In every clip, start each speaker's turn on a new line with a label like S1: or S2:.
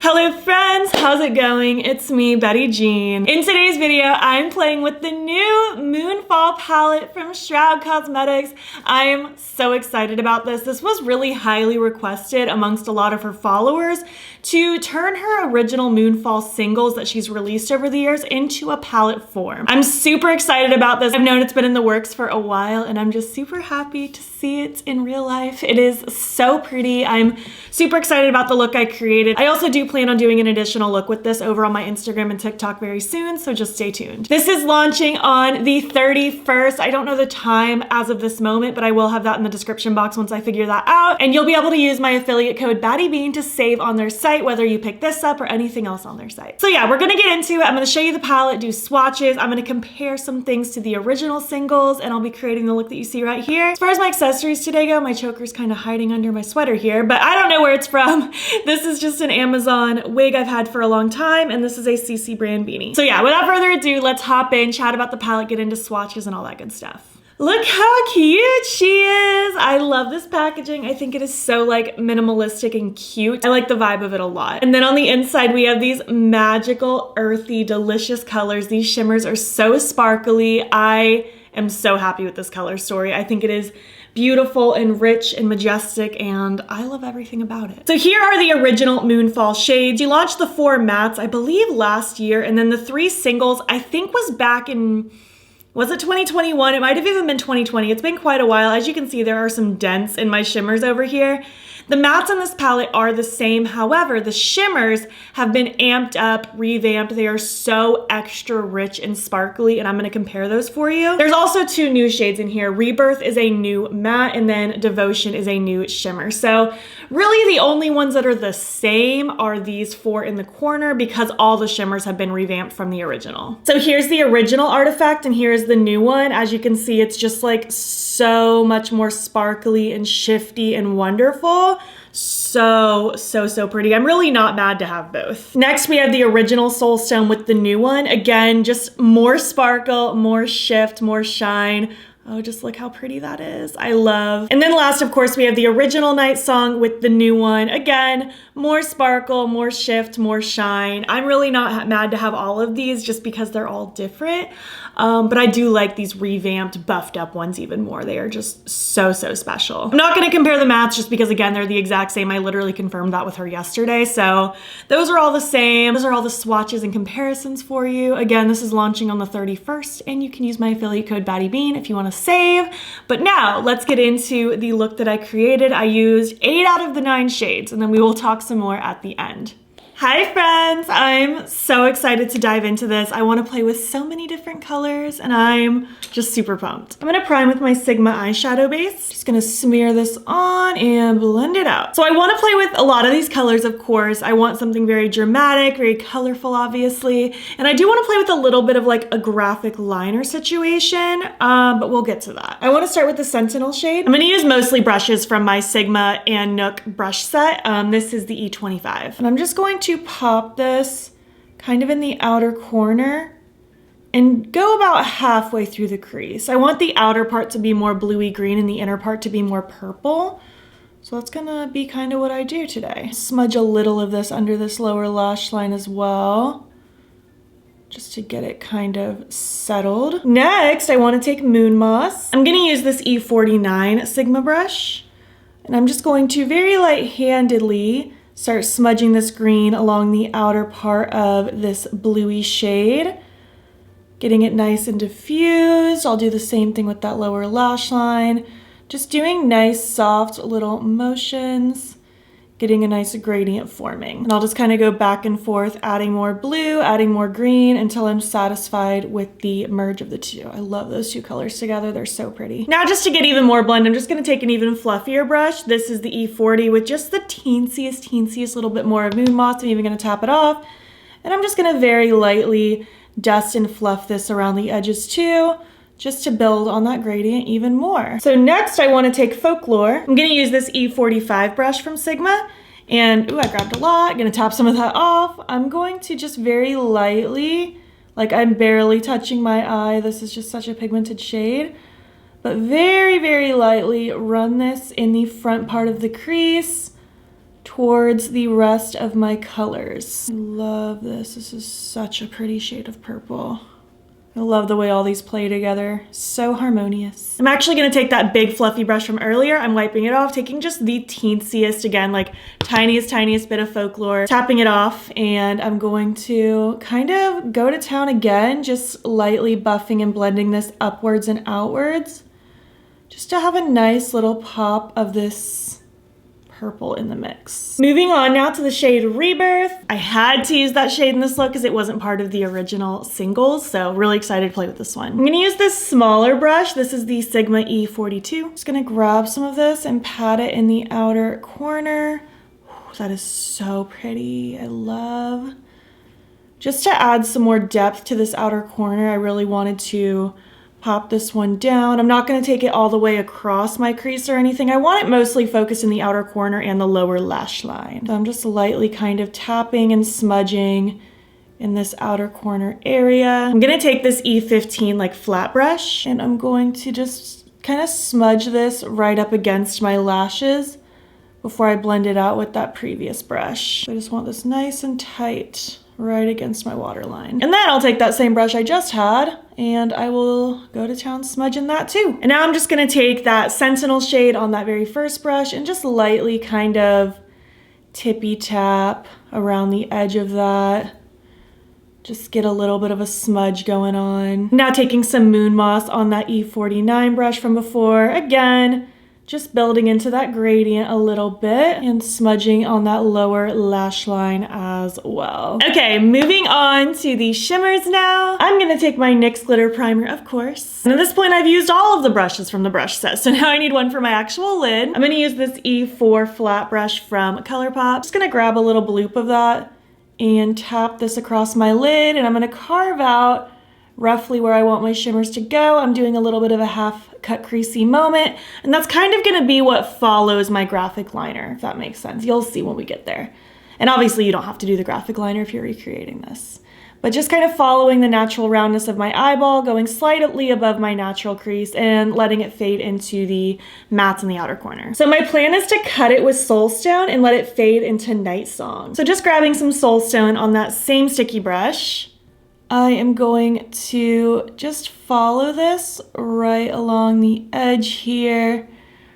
S1: Hello friends, how's it going? It's me, Betty Jean. In today's video, I'm playing with the new Moonfall palette from Shroud Cosmetics. I am so excited about this. This was really highly requested amongst a lot of her followers to turn her original Moonfall singles that she's released over the years into a palette form. I'm super excited about this. I've known it's been in the works for a while and I'm just super happy to see it in real life. It is so pretty. I'm super excited about the look I created. I also do plan on doing an additional look with this over on my Instagram and TikTok very soon, so just stay tuned. This is launching on the 31st. I don't know the time as of this moment, but I will have that in the description box once I figure that out. And you'll be able to use my affiliate code BATTYBEAN to save on their site, whether you pick this up or anything else on their site. So yeah, we're gonna get into it. I'm gonna show you the palette, do swatches. I'm gonna compare some things to the original singles, and I'll be creating the look that you see right here. As far as my accessories today go, my choker's kind of hiding under my sweater here, but I don't know where it's from. This is just an Amazon wig I've had for a long time, and this is a CC brand beanie. So yeah, without further ado, let's hop in, chat about the palette, get into swatches and all that good stuff. Look how cute she is. I love this packaging. I think it is so like minimalistic and cute. I like the vibe of it a lot. And then on the inside, we have these magical, earthy, delicious colors. These shimmers are so sparkly. I am so happy with this color story. I think it is beautiful and rich and majestic, and I love everything about it. So here are the original Moonfall shades. She launched the 4 mattes, I believe last year, and then the 3 singles, I think was back in, was it 2021? It might have even been 2020. It's been quite a while. As you can see, there are some dents in my shimmers over here. The mattes on this palette are the same. However, the shimmers have been amped up, revamped. They are so extra rich and sparkly, and I'm gonna compare those for you. There's also 2 new shades in here. Rebirth is a new matte, and then Devotion is a new shimmer. So really the only ones that are the same are these 4 in the corner because all the shimmers have been revamped from the original. So here's the original artifact, and here's the new one. As you can see, it's just like so much more sparkly and shifty and wonderful. So pretty. I'm really not mad to have both. Next, we have the original Soulstone with the new one. Again, just more sparkle, more shift, more shine. Oh, just look how pretty that is. I love. And then last, of course, we have the original Night Song with the new one. Again, more sparkle, more shift, more shine. I'm really not mad to have all of these just because they're all different. But I do like these revamped, buffed up ones even more. They are just so special. I'm not gonna compare the mattes just because, again, they're the exact same. I literally confirmed that with her yesterday. So those are all the same. Those are all the swatches and comparisons for you. Again, this is launching on the 31st, and you can use my affiliate code BATTYBEAN if you wanna save. But now let's get into the look that I created. I used 8 out of the 9 shades, and then we will talk some more at the end. Hi friends, I'm so excited to dive into this. I want to play with so many different colors and I'm just super pumped. I'm gonna prime with my Sigma eyeshadow base. Just gonna smear this on and blend it out. So I want to play with a lot of these colors, of course. I want something very dramatic, very colorful, obviously. And I do want to play with a little bit of like a graphic liner situation, but we'll get to that. I want to start with the Sentinel shade. I'm gonna use mostly brushes from my Sigma and NYX brush set. This is the E25. And I'm just going to pop this kind of in the outer corner and go about halfway through the crease. I want the outer part to be more bluey green and the inner part to be more purple. So that's gonna be kind of what I do today. Smudge a little of this under this lower lash line as well, just to get it kind of settled. Next, I want to take Moon Moss. I'm gonna use this E49 Sigma brush, and I'm just going to very light-handedly start smudging this green along the outer part of this bluey shade, getting it nice and diffused. I'll do the same thing with that lower lash line, just doing nice soft little motions, getting a nice gradient forming. And I'll just kind of go back and forth, adding more blue, adding more green until I'm satisfied with the merge of the two. I love those 2 colors together. They're so pretty. Now, just to get even more blend, I'm just gonna take an even fluffier brush. This is the E40 with just the teенsiest little bit more of Moon Moss. I'm even gonna tap it off. And I'm just gonna very lightly dust and fluff this around the edges too, just to build on that gradient even more. So next I want to take Folklore. I'm going to use this E45 brush from Sigma, and ooh, I grabbed a lot. I'm going to tap some of that off. I'm going to just very lightly, like I'm barely touching my eye. This is just such a pigmented shade, but very lightly run this in the front part of the crease, towards the rest of my colors. I love this. This is such a pretty shade of purple. I love the way all these play together. So harmonious. I'm actually gonna take that big fluffy brush from earlier. I'm wiping it off, taking just the teensiest, again, like tiniest bit of folklore, tapping it off, and I'm going to kind of go to town again, just lightly buffing and blending this upwards and outwards, just to have a nice little pop of this purple in the mix. Moving on now to the shade Rebirth. I had to use that shade in this look because it wasn't part of the original singles, so really excited to play with this one. I'm gonna use this smaller brush. This is the Sigma E42. Just gonna grab some of this and pat it in the outer corner. Ooh, that is so pretty. I love. Just to add some more depth to this outer corner, I really wanted to pop this one down. I'm not going to take it all the way across my crease or anything. I want it mostly focused in the outer corner and the lower lash line. So I'm just lightly kind of tapping and smudging in this outer corner area. I'm going to take this E15 like flat brush, and I'm going to just kind of smudge this right up against my lashes before I blend it out with that previous brush. So I just want this nice and tight right against my waterline. And then I'll take that same brush I just had and I will go to town smudging that too. And now I'm just gonna take that Sentinel shade on that very first brush and just lightly kind of tippy tap around the edge of that. Just get a little bit of a smudge going on. Now taking some Moon Moss on that E49 brush from before. Again, just building into that gradient a little bit and smudging on that lower lash line as well. Okay, moving on to the shimmers now. I'm gonna take my NYX glitter primer, of course. And at this point, I've used all of the brushes from the brush set, so now I need one for my actual lid. I'm gonna use this E4 flat brush from ColourPop. Just gonna grab a little bloop of that and tap this across my lid, and I'm gonna carve out roughly where I want my shimmers to go. I'm doing a little bit of a half cut creasy moment, and that's kind of gonna be what follows my graphic liner, if that makes sense. You'll see when we get there. And obviously you don't have to do the graphic liner if you're recreating this. But just kind of following the natural roundness of my eyeball, going slightly above my natural crease and letting it fade into the mattes in the outer corner. So my plan is to cut it with Soulstone and let it fade into Night Song. So just grabbing some Soulstone on that same sticky brush, I am going to just follow this right along the edge here,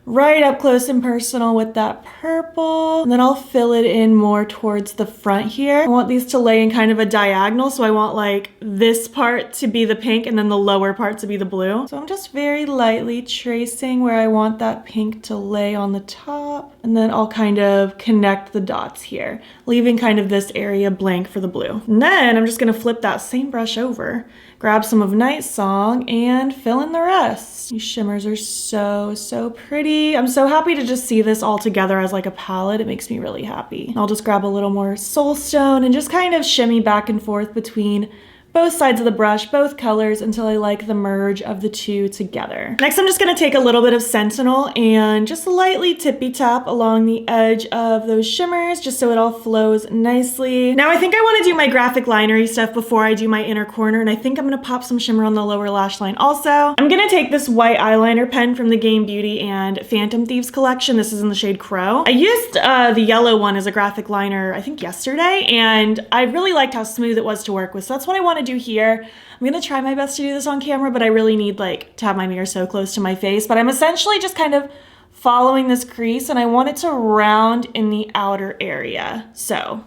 S1: right up close and personal with that purple, and then I'll fill it in more towards the front here. I want these to lay in kind of a diagonal, so I want like this part to be the pink and then the lower part to be the blue. So I'm just very lightly tracing where I want that pink to lay on the top, and then I'll kind of connect the dots here, leaving kind of this area blank for the blue. And then I'm just gonna flip that same brush over, grab some of Night Song, and fill in the rest. These shimmers are so pretty. I'm so happy to just see this all together as like a palette. It makes me really happy. I'll just grab a little more Soulstone and just kind of shimmy back and forth between both sides of the brush, both colors, until I like the merge of the two together. Next, I'm just gonna take a little bit of Sentinel and just lightly tippy tap along the edge of those shimmers, just so it all flows nicely. Now I think I wanna do my graphic linery stuff before I do my inner corner, and I think I'm gonna pop some shimmer on the lower lash line also. I'm gonna take this white eyeliner pen from the Game Beauty and Phantom Thieves collection. This is in the shade Crow. I used the yellow one as a graphic liner, I think yesterday, and I really liked how smooth it was to work with, so that's what I wanna do here. I'm gonna try my best to do this on camera, but I really need like to have my mirror so close to my face. But I'm essentially just kind of following this crease, and I want it to round in the outer area. So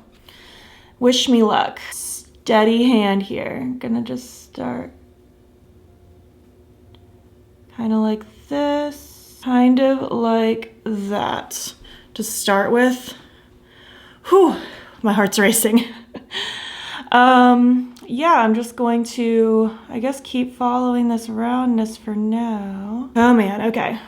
S1: wish me luck. Steady hand here. I'm gonna just start kind of like this, kind of like that to start with. Whew, my heart's racing. Yeah, I'm just going to, I guess, keep following this roundness for now. Oh man, okay.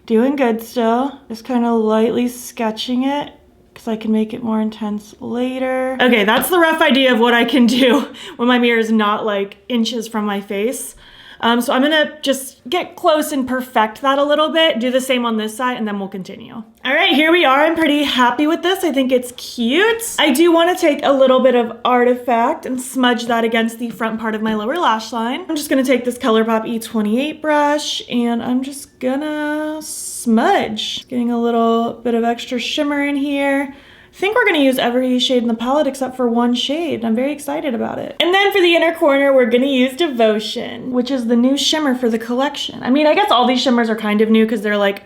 S1: Doing good still. Just kind of lightly sketching it because I can make it more intense later. Okay, that's the rough idea of what I can do when my mirror is not like inches from my face. So I'm gonna just get close and perfect that a little bit, do the same on this side, and then we'll continue. All right, here we are. I'm pretty happy with this. I think it's cute. I do want to take a little bit of Artifact and smudge that against the front part of my lower lash line. I'm just gonna take this ColourPop E28 brush and I'm just gonna smudge. Getting a little bit of extra shimmer in here. I think we're gonna use every shade in the palette except for one shade. I'm very excited about it. And then for the inner corner, we're gonna use Devotion, which is the new shimmer for the collection. I mean, I guess all these shimmers are kind of new because they're like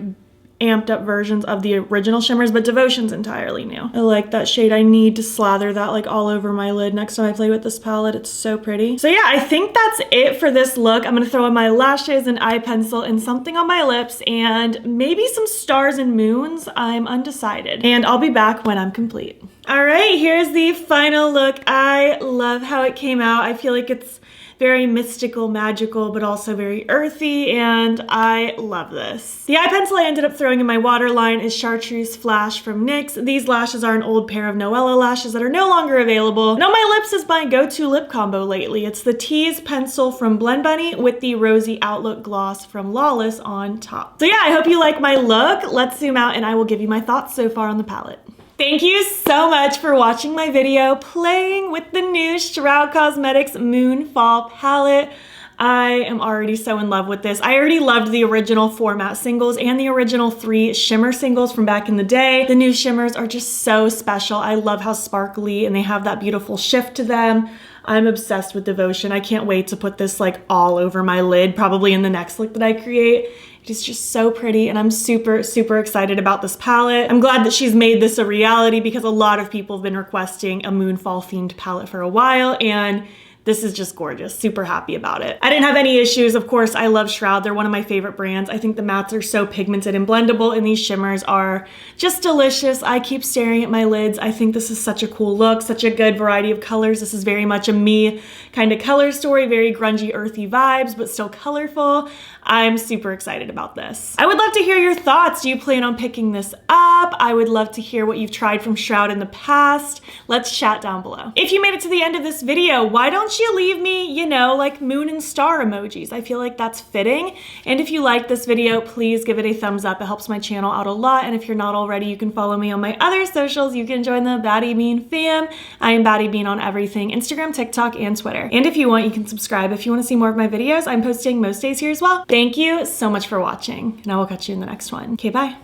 S1: amped up versions of the original shimmers, but Devotion's entirely new. I like that shade. I need to slather that like all over my lid next time I play with this palette. It's so pretty. So yeah, I think that's it for this look. I'm gonna throw in my lashes, an eye pencil, and something on my lips, and maybe some stars and moons. I'm undecided. And I'll be back when I'm complete. All right, here's the final look. I love how it came out. I feel like it's very mystical, magical, but also very earthy, and I love this. The eye pencil I ended up throwing in my waterline is Chartreuse Flash from NYX. These lashes are an old pair of Noella lashes that are no longer available. And on my lips is my go-to lip combo lately. It's the Tease pencil from Blend Bunny with the Rosy Outlook gloss from Lawless on top. So yeah, I hope you like my look. Let's zoom out and I will give you my thoughts so far on the palette. Thank you so much for watching my video playing with the new Shroud Cosmetics Moonfall palette. I am already so in love with this. I already loved the original 4 matte singles and the original 3 shimmer singles from back in the day. The new shimmers are just so special. I love how sparkly and they have that beautiful shift to them. I'm obsessed with Devotion. I can't wait to put this like all over my lid, probably in the next look that I create. It is just so pretty and I'm super, super excited about this palette. I'm glad that she's made this a reality because a lot of people have been requesting a Moonfall themed palette for a while, and this is just gorgeous. Super happy about it. I didn't have any issues. Of course, I love Shroud. They're one of my favorite brands. I think the mattes are so pigmented and blendable, and these shimmers are just delicious. I keep staring at my lids. I think this is such a cool look, such a good variety of colors. This is very much a me kind of color story, very grungy, earthy vibes, but still colorful. I'm super excited about this. I would love to hear your thoughts. Do you plan on picking this up? I would love to hear what you've tried from Shroud in the past. Let's chat down below. If you made it to the end of this video, why don't you leave me, you know, like moon and star emojis? I feel like that's fitting. And if you like this video, please give it a thumbs up. It helps my channel out a lot. And if you're not already, you can follow me on my other socials. You can join the BATTYBEAN fam. I am BATTYBEAN on everything, Instagram, TikTok, and Twitter. And if you want, you can subscribe. If you want to see more of my videos, I'm posting most days here as well. Thank you so much for watching, and I will catch you in the next one. Okay, bye.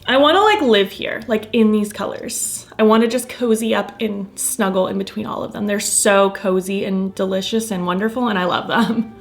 S1: I want to like live here, like in these colors. I want to just cozy up and snuggle in between all of them. They're so cozy and delicious and wonderful, and I love them.